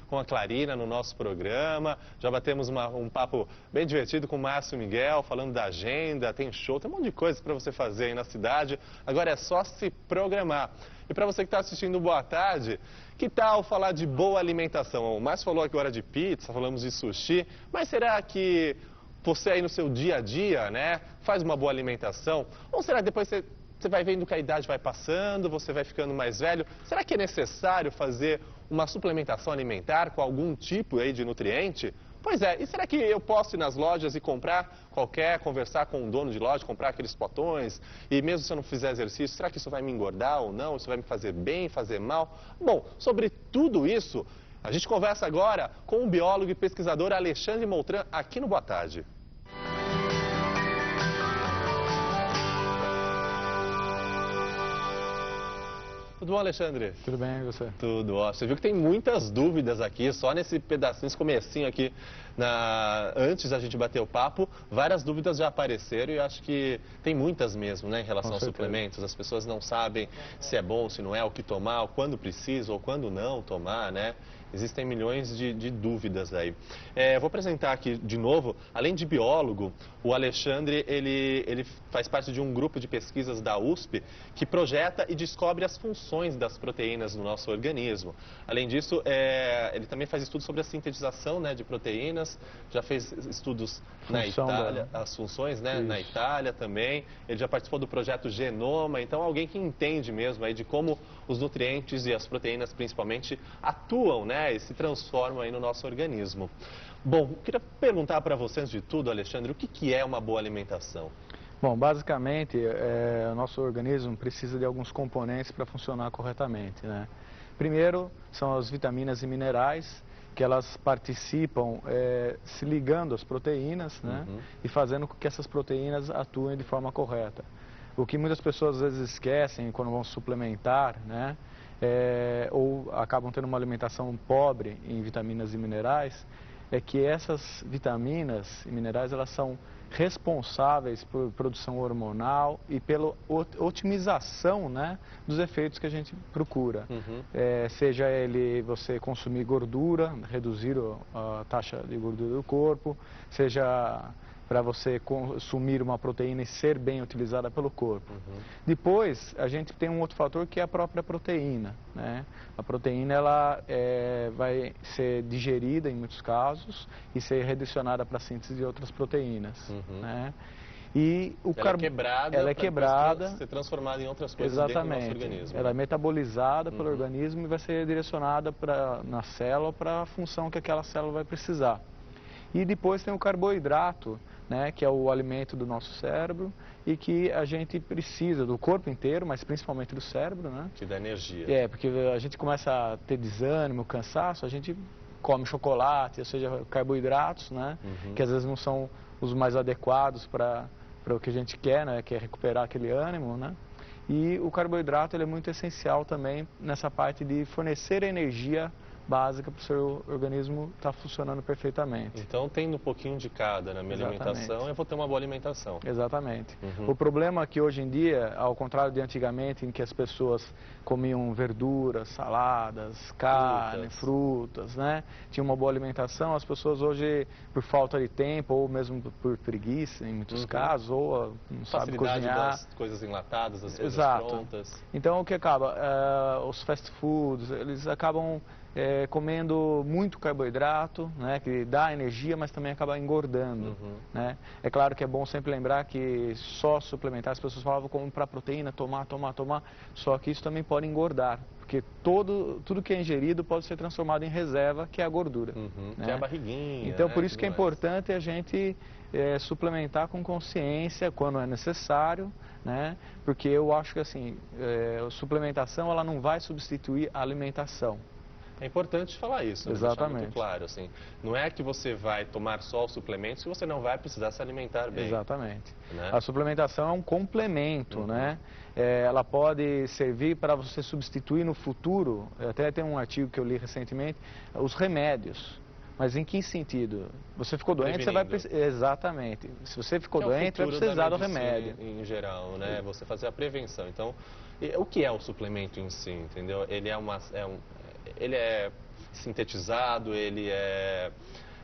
com a Clarina no nosso programa. Já batemos um papo bem divertido com o Márcio Miguel, falando da agenda, tem show, tem um monte de coisa para você fazer aí na cidade. Agora é só se programar. E para você que está assistindo Boa Tarde, que tal falar de boa alimentação? O Márcio falou agora de pizza, falamos de sushi, mas será que você aí no seu dia a dia, né, faz uma boa alimentação? Ou será que depois você vai vendo que a idade vai passando, você vai ficando mais velho? Será que é necessário fazer uma suplementação alimentar com algum tipo aí de nutriente? Pois é, e será que eu posso ir nas lojas e comprar conversar com o dono de loja, comprar aqueles potões, e mesmo se eu não fizer exercício, será que isso vai me engordar ou não? Isso vai me fazer bem, fazer mal? Bom, sobre tudo isso, a gente conversa agora com o biólogo e pesquisador Alexandre Moltran, aqui no Boa Tarde. Tudo bom, Alexandre? Tudo bem, e você? Tudo ótimo. Você viu que tem muitas dúvidas aqui, só nesse pedacinho, nesse comecinho aqui, antes da gente bater o papo, várias dúvidas já apareceram e eu acho que tem muitas mesmo, né, em relação aos suplementos. As pessoas não sabem se é bom, se não é, o que tomar, ou quando precisa ou quando não tomar, né? Existem milhões de dúvidas aí. Vou apresentar aqui de novo, além de biólogo, o Alexandre, ele faz parte de um grupo de pesquisas da USP que projeta e descobre as funções das proteínas no nosso organismo. Além disso, ele também faz estudos sobre a sintetização, né, de proteínas, já fez estudos na Itália, as funções, né, na Itália também. Ele já participou do projeto Genoma, então alguém que entende mesmo aí de como os nutrientes e as proteínas principalmente atuam, né, e se transformam aí no nosso organismo. Bom, queria perguntar para você, antes de tudo, Alexandre, o que é uma boa alimentação? Bom, basicamente, o nosso organismo precisa de alguns componentes para funcionar corretamente, né? Primeiro, são as vitaminas e minerais, que elas participam se ligando às proteínas, né? E fazendo com que essas proteínas atuem de forma correta. O que muitas pessoas às vezes esquecem quando vão suplementar, né? Ou acabam tendo uma alimentação pobre em vitaminas e minerais, é que essas vitaminas e minerais elas são responsáveis por produção hormonal e pela otimização, né, dos efeitos que a gente procura. Seja você consumir gordura, reduzir a taxa de gordura do corpo, seja para você consumir uma proteína e ser bem utilizada pelo corpo. Depois, a gente tem um outro fator que é a própria proteína, né? A proteína ela vai ser digerida em muitos casos e ser redirecionada para a síntese de outras proteínas, né? E ela é quebrada, ser transformada em outras coisas dentro do nosso organismo. Ela é metabolizada pelo organismo e vai ser direcionada na célula para a função que aquela célula vai precisar. E depois tem o carboidrato, né, que é o alimento do nosso cérebro e que a gente precisa do corpo inteiro, mas principalmente do cérebro, né? Que dá energia. Porque a gente começa a ter desânimo, cansaço, a gente come chocolate, ou seja, carboidratos, né? Que às vezes não são os mais adequados para o que a gente quer, né? Que é recuperar aquele ânimo, né? E o carboidrato ele é muito essencial também nessa parte de fornecer energia básica para o seu organismo estar funcionando perfeitamente. Então, tendo um pouquinho de cada na minha alimentação, eu vou ter uma boa alimentação. Exatamente. O problema é que hoje em dia, ao contrário de antigamente, em que as pessoas comiam verduras, saladas, carne, frutas, né? Tinham uma boa alimentação, as pessoas hoje, por falta de tempo, ou mesmo por preguiça, em muitos casos, ou não sabe cozinhar. Das coisas enlatadas, das coisas prontas. Então, o que acaba? Os fast foods, eles acabam comendo muito carboidrato, né, que dá energia, mas também acaba engordando, né? É claro que é bom sempre lembrar que só suplementar, as pessoas falavam como para proteína, tomar, só que isso também pode engordar, porque tudo que é ingerido pode ser transformado em reserva, que é a gordura. Né? Que é a barriguinha. Então, por isso que é importante a gente suplementar com consciência quando é necessário, né? Porque eu acho que assim, a suplementação ela não vai substituir a alimentação. É importante falar isso, exatamente. Deixar muito claro, assim, não é que você vai tomar só os suplementos que você não vai precisar se alimentar bem. Exatamente. Né? A suplementação é um complemento, né? Ela pode servir para você substituir no futuro, até tem um artigo que eu li recentemente, os remédios. Mas em que sentido? Você ficou doente, você vai precisar... Exatamente. Se você ficou doente, vai precisar do remédio. Em geral, né? Você fazer a prevenção. Então, o que é o suplemento em si, entendeu? Ele é sintetizado, ele é...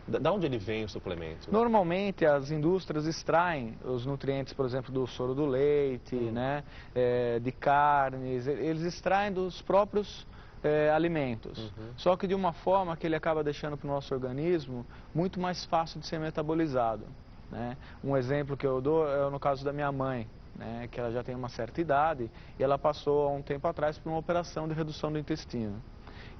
Da onde ele vem o suplemento? Normalmente as indústrias extraem os nutrientes, por exemplo, do soro do leite, né, de carnes, eles extraem dos próprios alimentos. Só que de uma forma que ele acaba deixando para o nosso organismo muito mais fácil de ser metabolizado, né? Um exemplo que eu dou é no caso da minha mãe, né, que ela já tem uma certa idade e ela passou há um tempo atrás por uma operação de redução do intestino.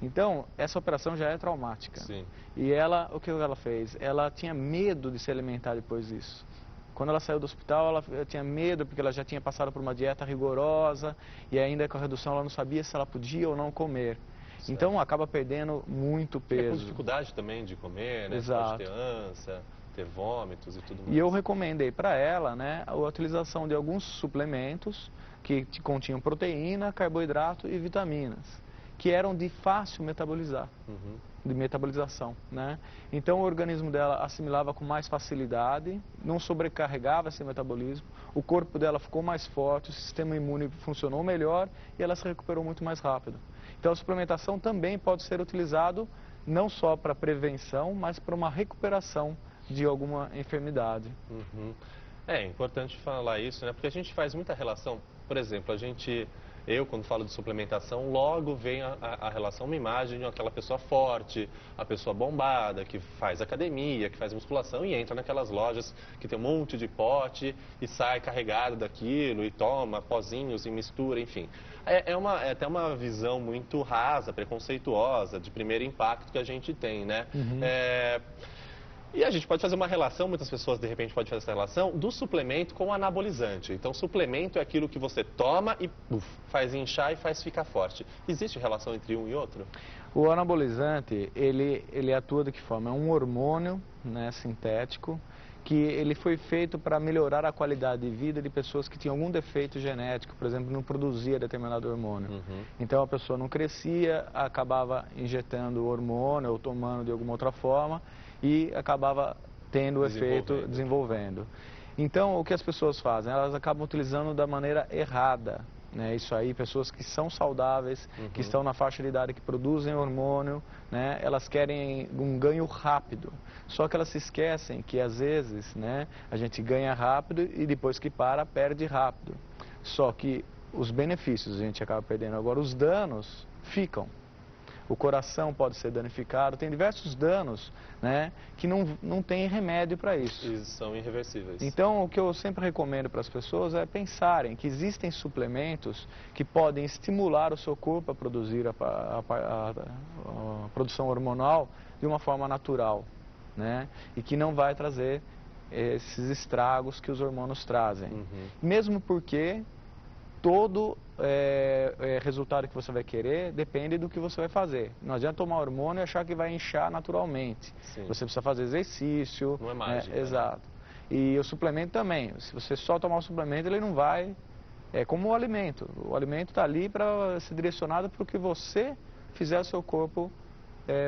Então, essa operação já é traumática. Sim. E ela, o que ela fez? Ela tinha medo de se alimentar depois disso. Quando ela saiu do hospital, ela tinha medo porque ela já tinha passado por uma dieta rigorosa e ainda com a redução ela não sabia se ela podia ou não comer. Certo. Então, acaba perdendo muito peso. E com dificuldade também de comer, né? Exato. Pode ter ânsia, ter vômitos e tudo mais. E eu recomendei para ela, né, a utilização de alguns suplementos que continham proteína, carboidrato e vitaminas, que eram de fácil metabolizar, de metabolização, né? Então o organismo dela assimilava com mais facilidade, não sobrecarregava esse metabolismo, o corpo dela ficou mais forte, o sistema imune funcionou melhor e ela se recuperou muito mais rápido. Então a suplementação também pode ser utilizado não só para prevenção, mas para uma recuperação de alguma enfermidade. É importante falar isso, né? Porque a gente faz muita relação, por exemplo, eu, quando falo de suplementação, logo vem a relação, uma imagem de aquela pessoa forte, a pessoa bombada, que faz academia, que faz musculação e entra naquelas lojas que tem um monte de pote e sai carregado daquilo e toma pozinhos e mistura, enfim. É até uma visão muito rasa, preconceituosa, de primeiro impacto que a gente tem, né? E a gente pode fazer uma relação, muitas pessoas de repente podem fazer essa relação, do suplemento com o anabolizante. Então, suplemento é aquilo que você toma e faz inchar e faz ficar forte. Existe relação entre um e outro? O anabolizante, ele atua de que forma? É um hormônio, né, sintético, que ele foi feito para melhorar a qualidade de vida de pessoas que tinham algum defeito genético, por exemplo, não produzia determinado hormônio. Então a pessoa não crescia, acabava injetando o hormônio ou tomando de alguma outra forma e acabava tendo o efeito desenvolvendo. Então o que as pessoas fazem? Elas acabam utilizando da maneira errada, né? Isso aí, pessoas que são saudáveis, que estão na faixa de idade, que produzem hormônio, né? Elas querem um ganho rápido. Só que elas se esquecem que às vezes, né, a gente ganha rápido e depois que para, perde rápido. Só que os benefícios a gente acaba perdendo. Agora os danos ficam. O coração pode ser danificado, tem diversos danos, né, que não tem remédio para isso. E são irreversíveis. Então, o que eu sempre recomendo para as pessoas é pensarem que existem suplementos que podem estimular o seu corpo a produzir a produção hormonal de uma forma natural, né, e que não vai trazer esses estragos que os hormônios trazem. Mesmo porque todo resultado que você vai querer depende do que você vai fazer. Não adianta tomar hormônio e achar que vai inchar naturalmente. Sim. Você precisa fazer exercício. Não é mágica. Exato. E o suplemento também. Se você só tomar o suplemento, ele não vai... É como o alimento. O alimento está ali para ser direcionado para o que você fizer o seu corpo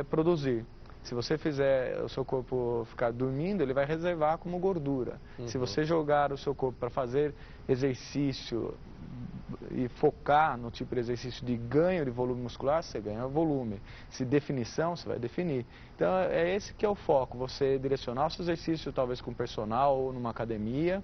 produzir. Se você fizer o seu corpo ficar dormindo, ele vai reservar como gordura. Se você jogar o seu corpo para fazer exercício e focar no tipo de exercício de ganho de volume muscular, você ganha volume. Se definição, você vai definir. Então, é esse que é o foco, você direcionar o seu exercício, talvez com personal ou numa academia,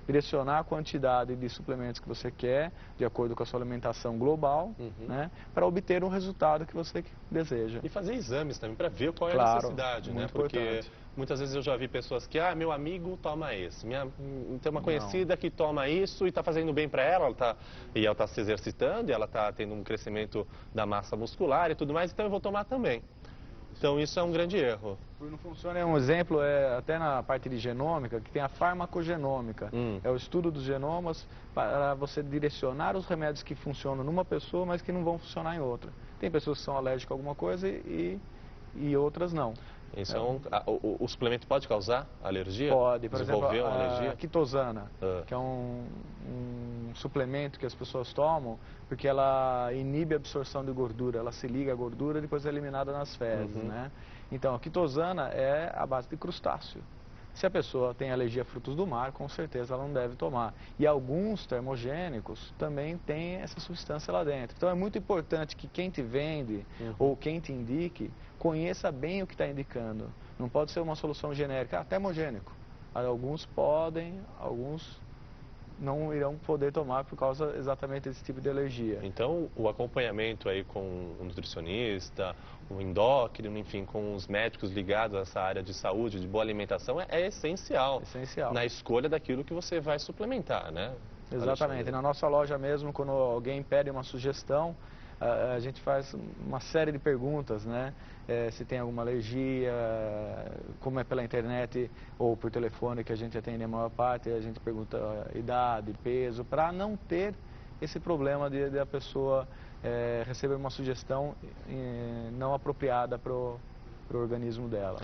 direcionar a quantidade de suplementos que você quer, de acordo com a sua alimentação global, né, para obter um resultado que você deseja. E fazer exames também, para ver qual é Claro, a necessidade, né? Porque importante. muitas vezes eu já vi pessoas que, meu amigo toma esse, tem uma conhecida que toma isso e está fazendo bem para ela, ela está se exercitando, e ela está tendo um crescimento da massa muscular e tudo mais, então eu vou tomar também. Então isso é um grande erro. Não funciona, um exemplo até na parte de genômica, que tem a farmacogenômica. É o estudo dos genomas para você direcionar os remédios que funcionam numa pessoa, mas que não vão funcionar em outra. Tem pessoas que são alérgicas a alguma coisa e outras não. Isso o suplemento pode causar alergia? Pode, por exemplo, uma alergia? A quitosana, que é um suplemento que as pessoas tomam porque ela inibe a absorção de gordura, ela se liga à gordura e depois é eliminada nas fezes, né? Então, a quitosana é a base de crustáceo. Se a pessoa tem alergia a frutos do mar, com certeza ela não deve tomar. E alguns termogênicos também têm essa substância lá dentro. Então é muito importante que quem te vende ou quem te indique conheça bem o que está indicando. Não pode ser uma solução genérica, termogênico. Alguns podem, alguns não irão poder tomar por causa exatamente desse tipo de alergia. Então, o acompanhamento aí com o nutricionista, o endócrino, enfim, com os médicos ligados a essa área de saúde, de boa alimentação, é essencial. Essencial. Na escolha daquilo que você vai suplementar, né? Exatamente. Alexandre? Na nossa loja mesmo, quando alguém pede uma sugestão, a gente faz uma série de perguntas, né? Se tem alguma alergia, como é pela internet ou por telefone que a gente atende a maior parte, a gente pergunta idade, peso, para não ter esse problema de a pessoa receber uma sugestão não apropriada para o organismo dela.